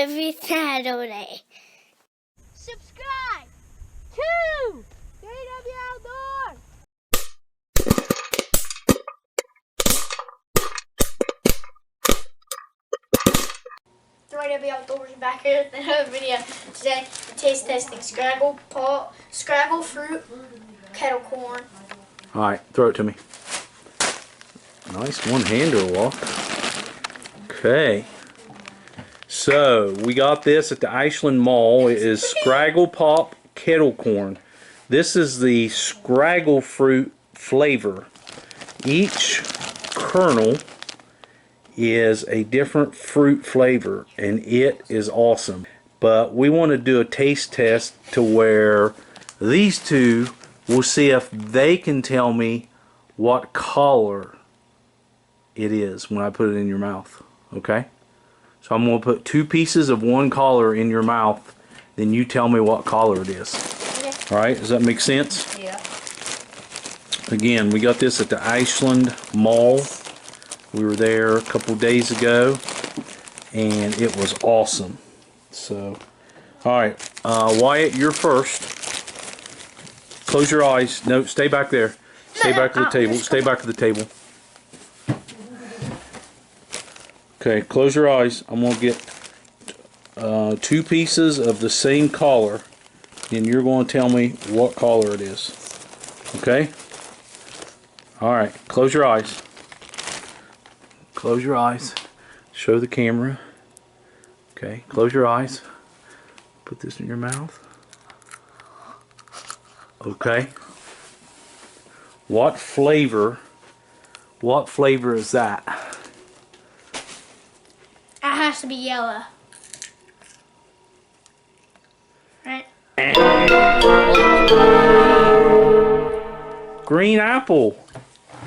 every Saturday. Subscribe to 3W Outdoors. Outdoors back here with another video. Today, we're taste testing Scraggle fruit Kettlecorn. Alright, throw it to me. Nice one-hander, Walk. Okay. So, we got this at the Ashland Mall. It is Scragglepop Kettlecorn. This is the Scraggle fruit flavor. Each kernel is a different fruit flavor, and it is awesome. But we want to do a taste test to where these two, we'll see if they can tell me what color it is when I put it in your mouth. Okay? So I'm going to put 2 pieces of one color in your mouth, then you tell me what color it is. Okay. Alright, does that make sense? Yeah. Again, we got this at the Ashland Mall. We were there a couple days ago, and it was awesome. So, alright, Wyatt, you're first. Close your eyes. No, stay back there. Stay back to the table. Stay back to the table. Okay, close your eyes. I'm going to get 2 pieces of the same color, and you're going to tell me what color it is. Okay? Alright, close your eyes. Close your eyes. Show the camera. Okay, close your eyes. Put this in your mouth. Okay. What flavor is that? It has to be yellow. Right? Green apple.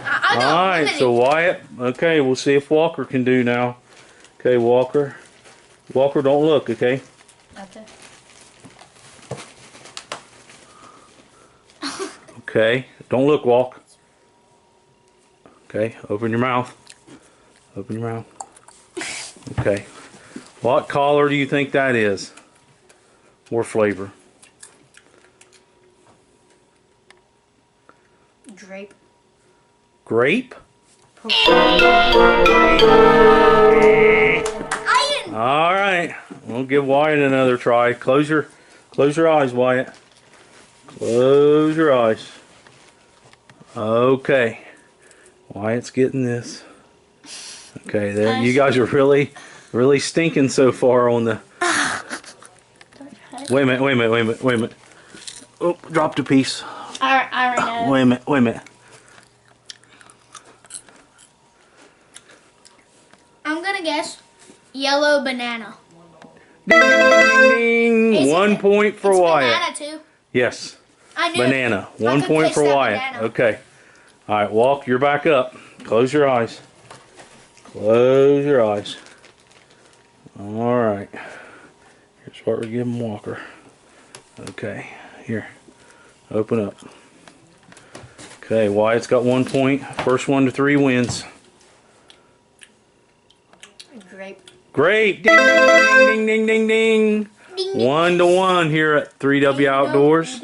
I know. Alright, so Wyatt, okay, we'll see if Walker can do now. Okay, Walker. Walker, don't look, okay? Okay. Okay, don't look, Walk. Okay, open your mouth. Open your mouth. Okay. What color do you think that is? Or flavor? Drape. Grape? Alright, we'll give Wyatt another try. Close your eyes, Wyatt. Close your eyes. Okay. Wyatt's getting this. Okay, there. You guys are really stinking so far on the... Wait a minute. Oh, dropped a piece. I already know. Wait a minute. I'm gonna guess yellow banana. Ding, ding. 1 point for Wyatt. Banana too. Yes. I knew. Banana. 1 point for Wyatt. Banana. Okay. Alright, Walk, you're back up. Close your eyes. Close your eyes. Alright. Here's what we're giving Walker. Okay. Here. Open up. Okay, Wyatt's got 1 point. First 1 to 3 wins. Grape. Great! Ding, ding, ding, ding, ding. Ding, 1 to 1 here at 3W Outdoors.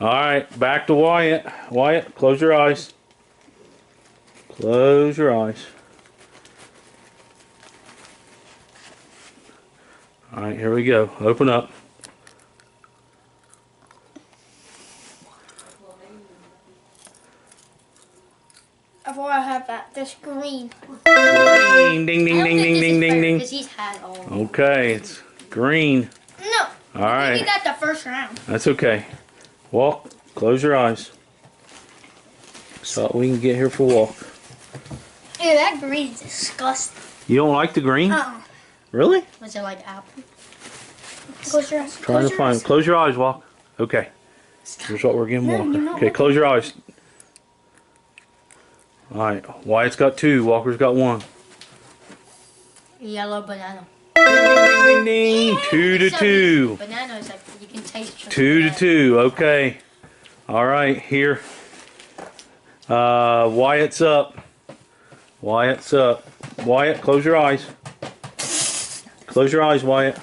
Alright, back to Wyatt. Wyatt, close your eyes. Close your eyes. Alright, here we go. Open up. Before I have that, this green. Green. Ding, ding, ding, ding, ding, ding, ding. Because he's had all. Okay, it's green. No. Alright. You got the first round. That's okay. Walk. Close your eyes. So we can get here for Walk. Ew, that green is disgusting. You don't like the green? Uh-uh. Really? Was it like apple? Close your eyes. Trying to find. Close your eyes, Walk. Okay. Here's what we're giving Walker. Okay, close your eyes. Alright, Wyatt's got 2, Walker's got 1. Yellow banana. Ding, ding, ding. 2 to 2. Banana is like, you can taste it. 2 to 2, okay. Alright, here. Wyatt's up. Wyatt's up. Wyatt, close your eyes. Close your eyes, Wyatt.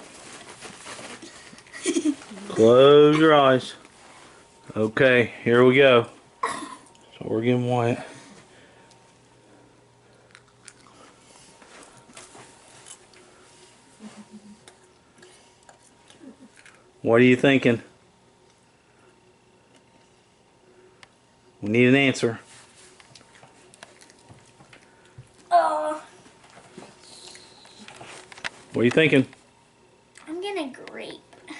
Close your eyes. Okay, here we go. So we're getting Wyatt. What are you thinking? We need an answer. What are you thinking? I'm gonna grape.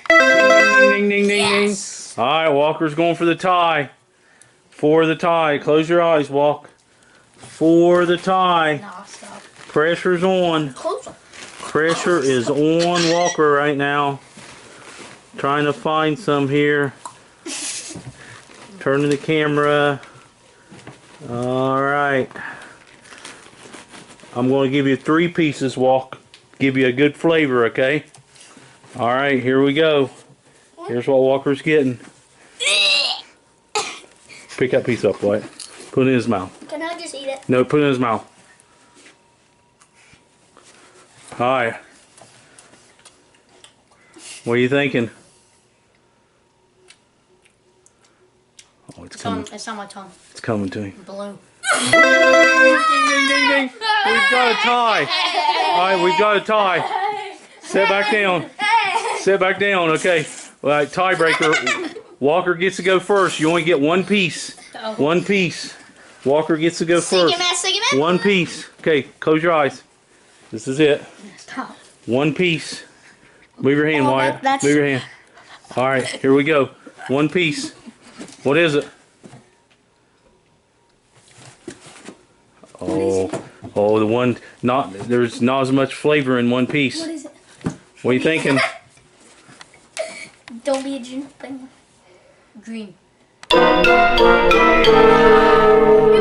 Ding, ding, ding, ding, Yes. ding. All right, Walker's going for the tie. For the tie. Close your eyes, Walk. For the tie. Nah, stop. Pressure's on. Close them. Pressure is on Walker right now. Trying to find some here. Turning the camera. All right. I'm going to give you 3 pieces, Walk. Give you a good flavor, okay? All right, here we go. Here's what Walker's getting. Pick that piece up, Wyatt. Put it in his mouth. Can I just eat it? No, put it in his mouth. Hi. What are you thinking? Oh, it's coming. It's on my tongue. It's coming to me. Blue. Ding, ding, ding, ding. We've got a tie. All right, we've got a tie. Sit back down. Sit back down, okay. All right, tiebreaker. Walker gets to go first. You only get 1 piece. Oh. 1 piece. Walker gets to go first. Sing it. 1 piece. Okay, close your eyes. This is it. Stop. 1 piece. Move your hand, Oh, Wyatt. that's- Move your hand. All right, here we go. 1 piece. What is it? Oh, the one. There's not as much flavor in 1 piece. What is it? What are you thinking? Don't be a June thing. Green.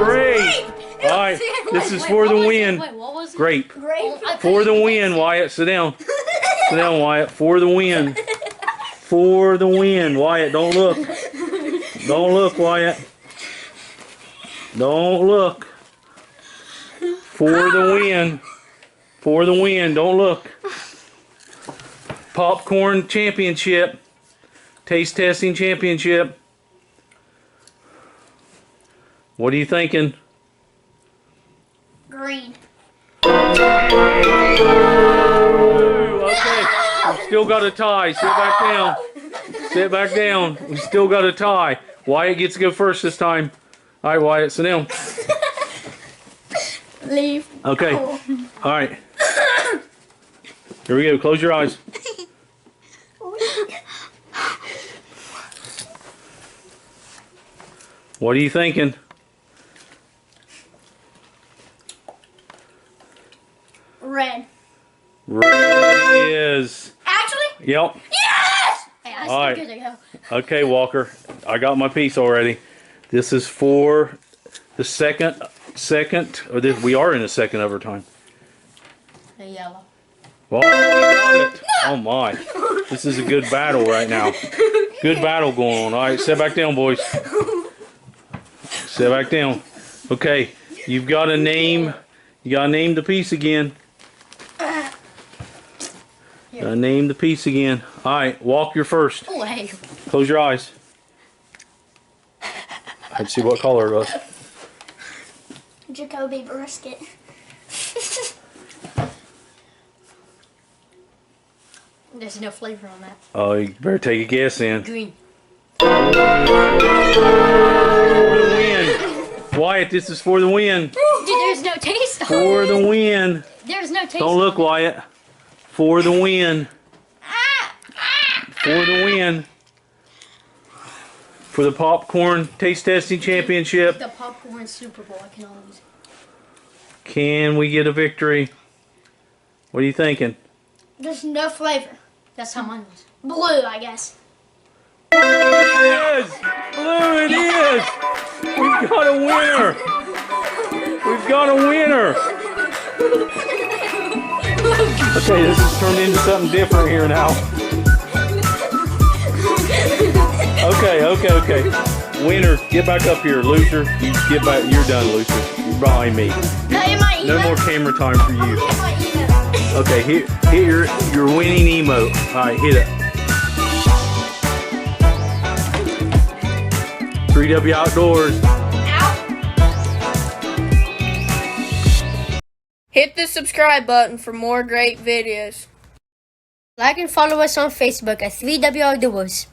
Great. All right, this is for the win. Wait, what was it? Grape. Grape. For the win, Wyatt. Sit down. Sit down, Wyatt. For the win. For the win, Wyatt. Don't look. Don't look, Wyatt. Don't look. For the win. For the win. Don't look. Popcorn championship. Taste testing championship. What are you thinking? Green. Okay. We still got a tie. Sit back down. Sit back down. We still got a tie. Wyatt gets to go first this time. All right, Wyatt, sit down. Leave. Okay. All right. Here we go. Close your eyes. What are you thinking? Red. Red it is. Actually? Yep. Yes! Hey, I All right. still good to go. Okay, Walker. I got my piece already. This is for the second, or this, we are in the second overtime. The yellow. Well, we got it. Oh my. This is a good battle right now. Good battle going on. All right, sit back down, boys. Sit back down. Okay, you've got to name. You got to name the piece again. Got to name the piece again. All right, Walk, you're first. Oh, hey. Close your eyes. I'd see what color it was. Jacoby brisket. There's no flavor on that. Oh, you better take a guess then. Green. For the win. Wyatt, this is for the win. Dude, there's no taste on For it. the win. There's no taste. Don't look, Wyatt. For the win. Ah! For the win. For the popcorn taste testing championship. The popcorn Super Bowl. I can always. Can we get a victory? What are you thinking? There's no flavor. That's how mine was. Blue, I guess. It is! Blue it is! We've got a winner! We've got a winner! Okay, this has turned into something different here now. Okay. Winner, get back up here. Loser, you get back. You're done, loser. You're behind me. No more camera time for you. Okay, hit your winning emote. All right, hit it. 3W Outdoors. Hit the subscribe button for more great videos. Like and follow us on Facebook at 3W Outdoors.